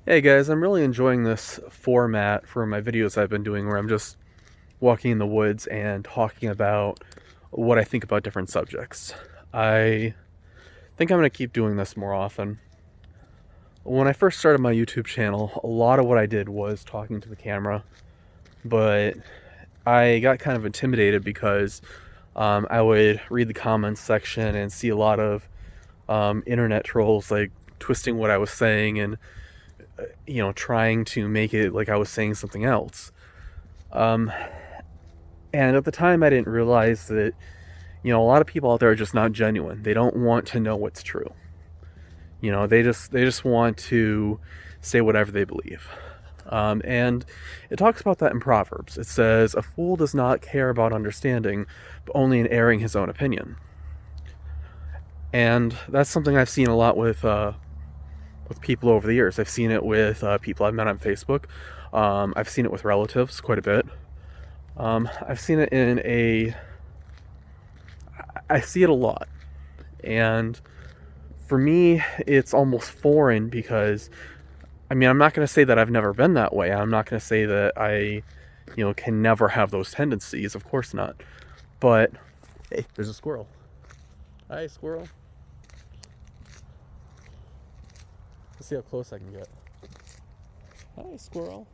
Hey guys, I'm really enjoying this format for my videos I've been doing where I'm just walking in the woods and talking about what I think about different subjects. I think I'm going to keep doing this more often. When I first started my YouTube channel, a lot of what I did was talking to the camera, but I got kind of intimidated because I would read the comments section and see a lot of internet trolls like twisting what I was saying and trying to make it like I was saying something else. Um, and at the time, I didn't realize that a lot of people out there are just not genuine. They don't want to know what's true. They just want to say whatever they believe. And it talks about that in Proverbs. It says, "A fool does not care about understanding, but only in airing his own opinion." And that's something I've seen a lot with people over the years. I've seen it with people I've met on Facebook. I've seen it with relatives quite a bit. I've seen it I see it a lot. And for me, it's almost foreign because, I'm not going to say that I've never been that way. I'm not going to say that I, can never have those tendencies. Of course not. But, hey, there's a squirrel. Hi, squirrel. Let's see how close I can get. Hi, squirrel.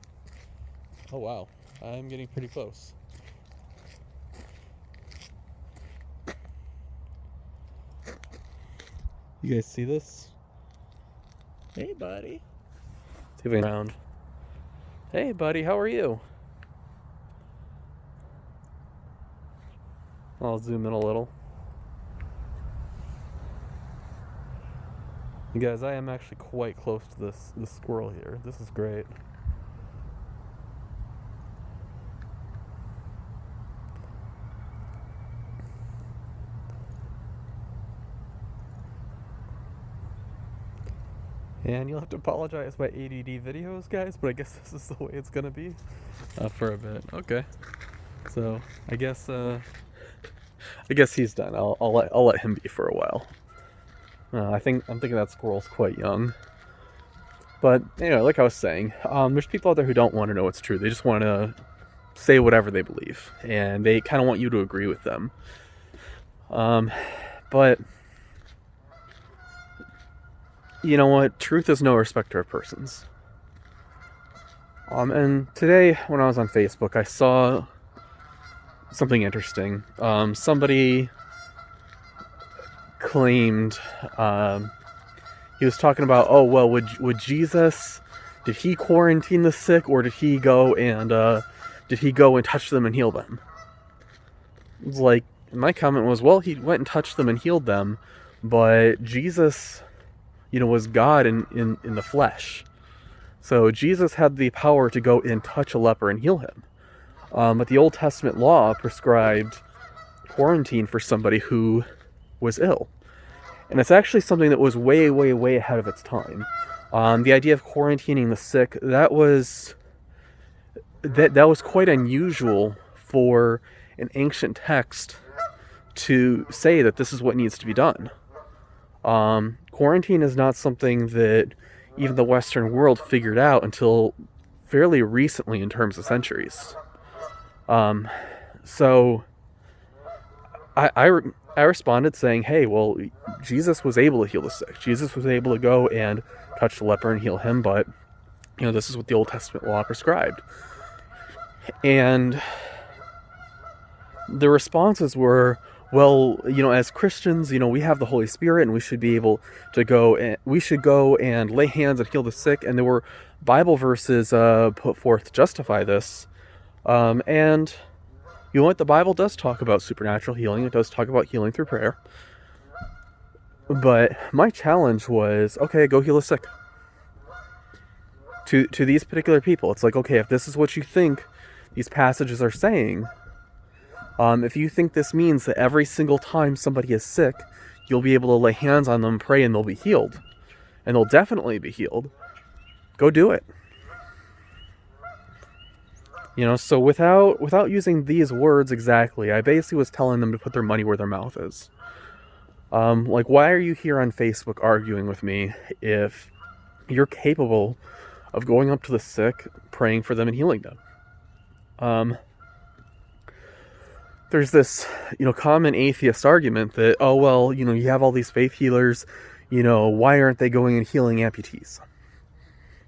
Oh, wow. I'm getting pretty close. You guys see this? Hey, buddy. See if I can around. Hey, buddy, how are you? I'll zoom in a little. You guys, I am actually quite close to this squirrel here. This is great. And you'll have to apologize my ADD videos, guys, but I guess this is the way it's gonna be for a bit. Okay, so I guess he's done. I'll let him be for a while. I'm thinking that squirrel's quite young. But like I was saying, there's people out there who don't want to know what's true. They just want to say whatever they believe, and they kind of want you to agree with them. But you know what? Truth is no respecter of persons. And today, when I was on Facebook, I saw something interesting. Somebody claimed he was talking about, oh well, would Jesus, did he quarantine the sick, or did he go and touch them and heal them? It's like, my comment was, well, he went and touched them and healed them, but Jesus, was God in the flesh. So Jesus had the power to go and touch a leper and heal him. But the Old Testament law prescribed quarantine for somebody who was ill. And it's actually something that was way, way, way ahead of its time. The idea of quarantining the sick, that was quite unusual for an ancient text to say that this is what needs to be done. Quarantine is not something that even the Western world figured out until fairly recently in terms of centuries. So I responded saying, hey, well, Jesus was able to heal the sick. Jesus was able to go and touch the leper and heal him, but this is what the Old Testament law prescribed. And the responses were, well, as Christians, we have the Holy Spirit, and we should be able to go and lay hands and heal the sick. And there were Bible verses put forth to justify this. And you know what? The Bible does talk about supernatural healing. It does talk about healing through prayer. But my challenge was, okay, go heal the sick. To these particular people, it's like, okay, if this is what you think these passages are saying, if you think this means that every single time somebody is sick, you'll be able to lay hands on them, pray, and they'll be healed, and they'll definitely be healed, go do it. So without using these words exactly, I basically was telling them to put their money where their mouth is. Like, why are you here on Facebook arguing with me if you're capable of going up to the sick, praying for them and healing them. There's this, common atheist argument that, oh, well, you have all these faith healers, why aren't they going and healing amputees?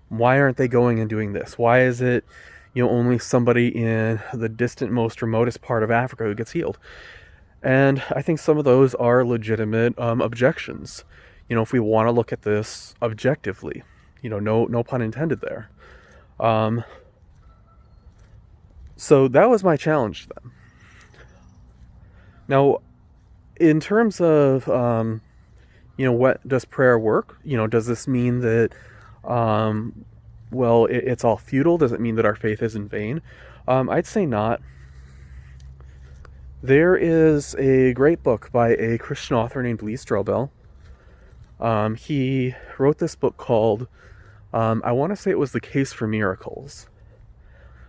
Why aren't they going and doing this? Why is it, only somebody in the distant, most remotest part of Africa who gets healed? And I think some of those are legitimate objections. If we want to look at this objectively, no pun intended there. So that was my challenge to them. Now, in terms of, what does prayer work? Does this mean that, it's all futile? Does it mean that our faith is in vain? I'd say not. There is a great book by a Christian author named Lee Strobel. He wrote this book called, I want to say it was The Case for Miracles.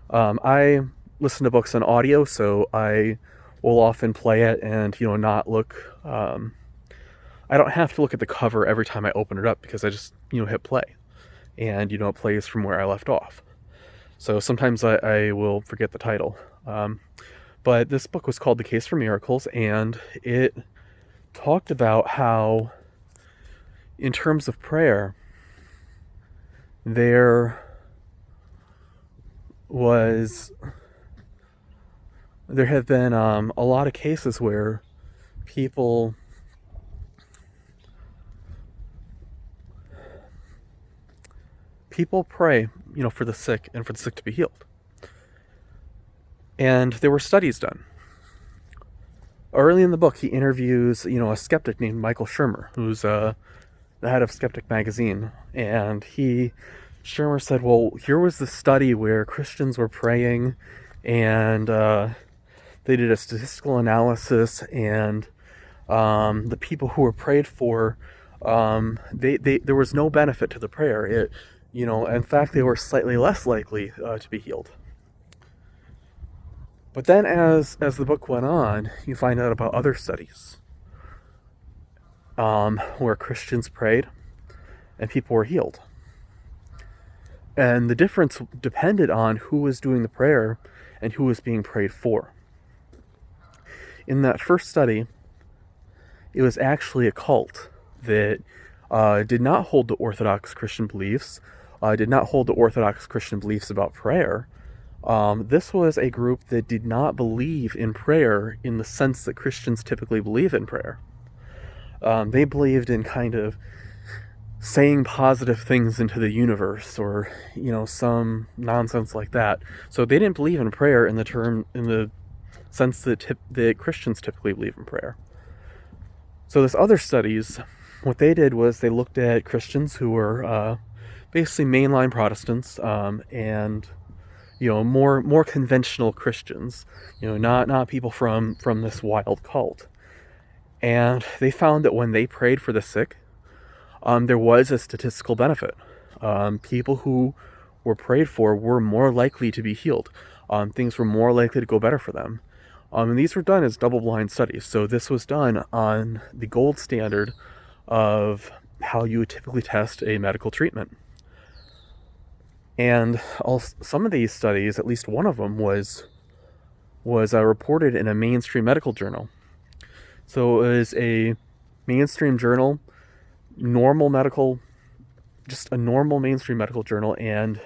I listen to books on audio, so I will often play it and, not look, I don't have to look at the cover every time I open it up because I just, hit play. And, it plays from where I left off. So sometimes I will forget the title. But this book was called The Case for Miracles, and it talked about how, in terms of prayer, there have been a lot of cases where people pray, for the sick and for the sick to be healed. And there were studies done. Early in the book, he interviews, a skeptic named Michael Shermer, who's the head of Skeptic Magazine. And Shermer said, well, here was the study where Christians were praying and they did a statistical analysis, and the people who were prayed for, there was no benefit to the prayer. In fact, they were slightly less likely to be healed. But then as the book went on, you find out about other studies where Christians prayed and people were healed. And the difference depended on who was doing the prayer and who was being prayed for. In that first study, it was actually a cult that did not hold the Orthodox Christian beliefs, did not hold the Orthodox Christian beliefs about prayer. This was a group that did not believe in prayer in the sense that Christians typically believe in prayer. They believed in kind of saying positive things into the universe, or some nonsense like that. So they didn't believe in prayer in the sense that Christians typically believe in prayer. So this other studies, what they did was they looked at Christians who were basically mainline Protestants, and more conventional Christians, not people from this wild cult. And they found that when they prayed for the sick, there was a statistical benefit. People who were prayed for were more likely to be healed. Things were more likely to go better for them. And these were done as double-blind studies. So this was done on the gold standard of how you would typically test a medical treatment. And some of these studies, at least one of them, was reported in a mainstream medical journal. So it was a mainstream journal, just a normal mainstream medical journal, and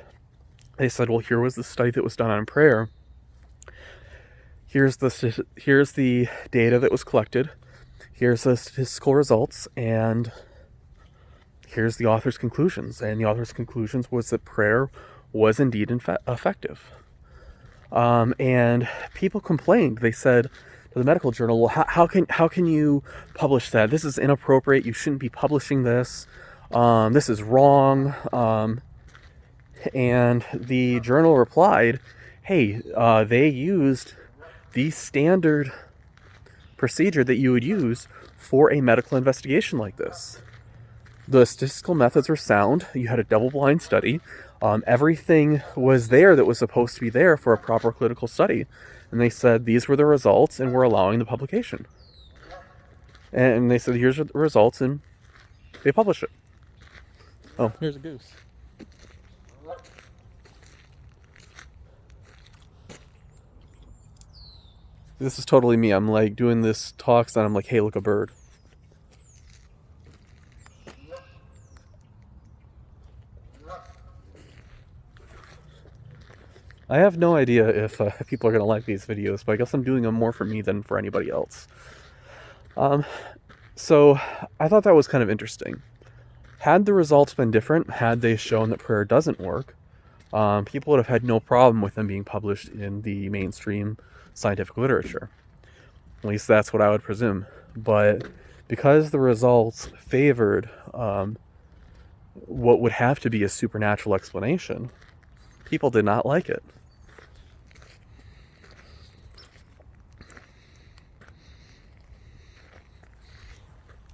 they said, well, here was the study that was done on prayer. Here's the data that was collected. Here's the statistical results, and here's the author's conclusions. And the author's conclusions was that prayer was indeed effective. And people complained. They said to the medical journal, well, how can you publish that? This is inappropriate. You shouldn't be publishing this. This is wrong. And the journal replied, hey, they used the standard procedure that you would use for a medical investigation like this. The statistical methods were sound. You had a double-blind study. Everything was there that was supposed to be there for a proper clinical study. And they said these were the results, and we're allowing the publication. And they said, here's the results, and they published it. Oh, here's a goose. This is totally me. I'm like doing this talks and I'm like, hey, look, a bird. I have no idea if people are going to like these videos, but I guess I'm doing them more for me than for anybody else. So I thought that was kind of interesting. Had the results been different, had they shown that prayer doesn't work, people would have had no problem with them being published in the mainstream scientific literature. At least that's what I would presume. But because the results favored what would have to be a supernatural explanation, people did not like it.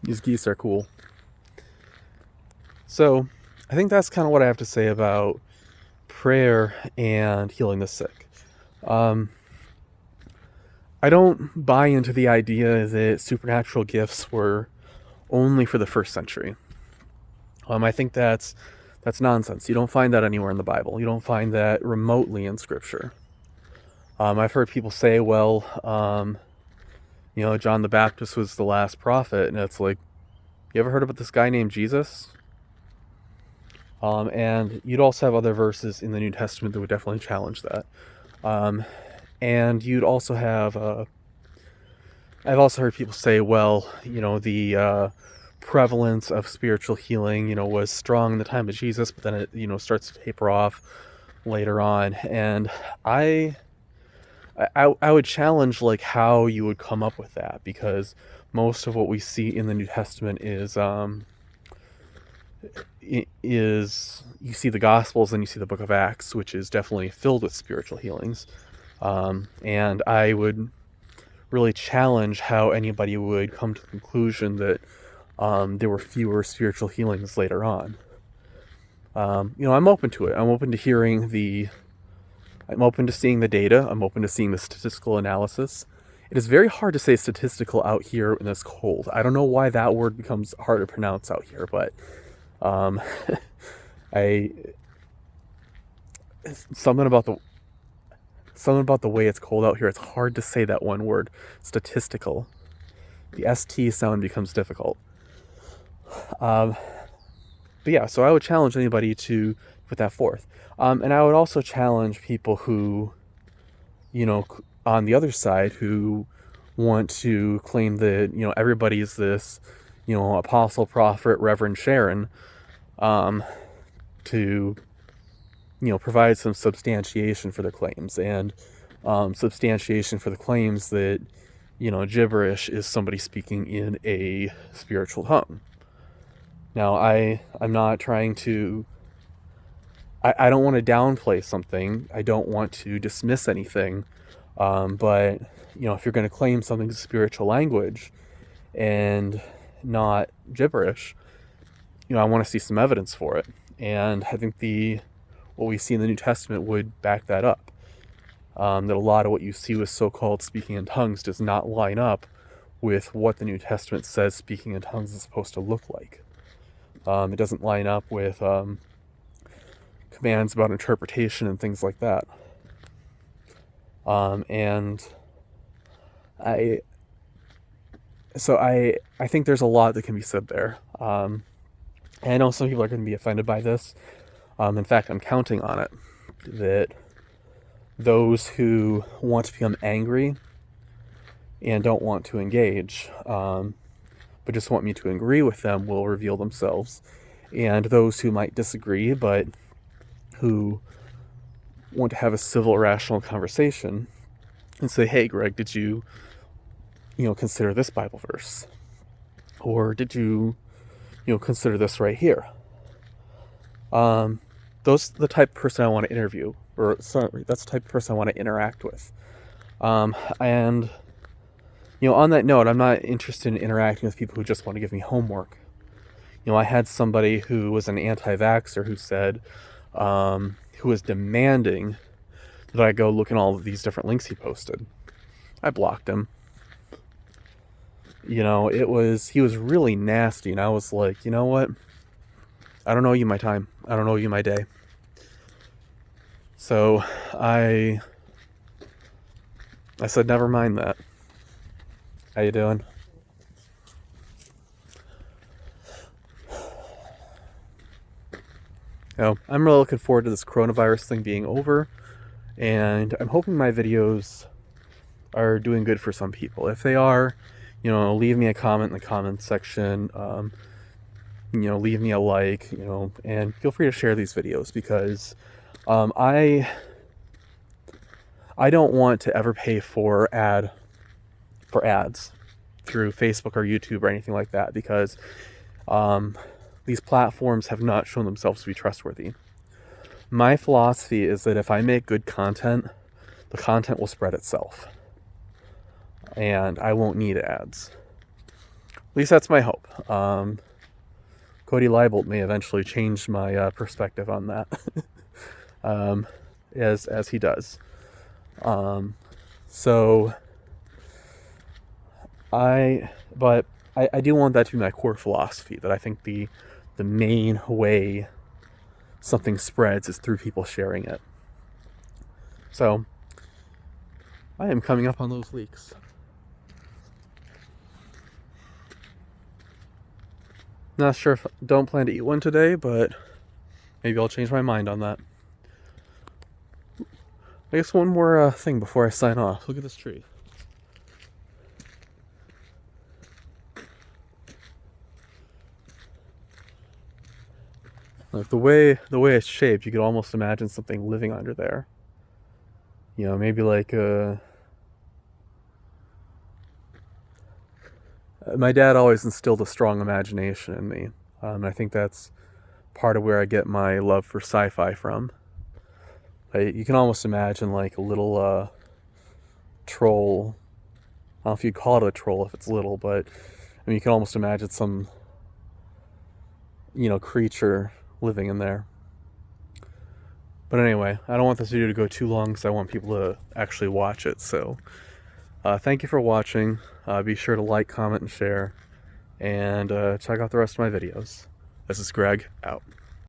These geese are cool. So I think that's kind of what I have to say about prayer and healing the sick. I don't buy into the idea that supernatural gifts were only for the first century. I think that's nonsense. You don't find that anywhere in the Bible. You don't find that remotely in Scripture. I've heard people say, well, John the Baptist was the last prophet, and it's like, you ever heard about this guy named Jesus? And you'd also have other verses in the New Testament that would definitely challenge that. And you'd also have, I've also heard people say, well, the prevalence of spiritual healing, was strong in the time of Jesus, but then it, starts to taper off later on. And I would challenge like how you would come up with that, because most of what we see in the New Testament is you see the Gospels and you see the book of Acts, which is definitely filled with spiritual healings. And I would really challenge how anybody would come to the conclusion that there were fewer spiritual healings later on. I'm open to it. I'm open to I'm open to seeing the data. I'm open to seeing the statistical analysis. It is very hard to say statistical out here in this cold. I don't know why that word becomes hard to pronounce out here, but something about the way it's cold out here. It's hard to say that one word, statistical. The ST sound becomes difficult. But yeah, so I would challenge anybody to put that forth. And I would also challenge people who, on the other side, who want to claim that, everybody's this, apostle, prophet, Reverend Sharon, to, provide some substantiation for their claims, and substantiation for the claims that, gibberish is somebody speaking in a spiritual tongue. Now, I'm not trying to... I don't want to downplay something. I don't want to dismiss anything. But, if you're going to claim something's a spiritual language and not gibberish, I want to see some evidence for it. And I think what we see in the New Testament would back that up. That a lot of what you see with so-called speaking in tongues does not line up with what the New Testament says speaking in tongues is supposed to look like. It doesn't line up with commands about interpretation and things like that. And I think there's a lot that can be said there. And I know some people are going to be offended by this. In fact, I'm counting on it, that those who want to become angry and don't want to engage, but just want me to agree with them, will reveal themselves. And those who might disagree, but who want to have a civil, rational conversation and say, hey, Greg, did you, consider this Bible verse? Or did you, consider this right here? Those are the type of person I want to interview, or sorry, that's the type of person I want to interact with. And, on that note, I'm not interested in interacting with people who just want to give me homework. I had somebody who was an anti-vaxxer who said, who was demanding that I go look at all of these different links he posted. I blocked him. He was really nasty, and I was like, you know what? I don't owe you my time. I don't owe you my day. So I I said, never mind that. How you doing? I'm really looking forward to this coronavirus thing being over, and I'm hoping my videos are doing good for some people. If they are, leave me a comment in the comments section, leave me a like, and feel free to share these videos, because I don't want to ever pay for ads through Facebook or YouTube or anything like that, because these platforms have not shown themselves to be trustworthy. My philosophy is that if I make good content, the content will spread itself, and I won't need ads. At least that's my hope. Cody Leibold may eventually change my perspective on that, as he does. But I do want that to be my core philosophy, that I think the main way something spreads is through people sharing it. So I am coming up on those leaks. Not sure if don't plan to eat one today, but maybe I'll change my mind on that. I guess one more thing before I sign off. Look at this tree. Like the way it's shaped, you could almost imagine something living under there. Maybe like my dad always instilled a strong imagination in me. I think that's part of where I get my love for sci-fi from. You can almost imagine like a little troll. I don't know if you'd call it a troll if it's little, but you can almost imagine some creature living in there. But anyway, I don't want this video to go too long, because I want people to actually watch it. So thank you for watching. Be sure to like, comment, and share, and check out the rest of my videos. This is Greg, out.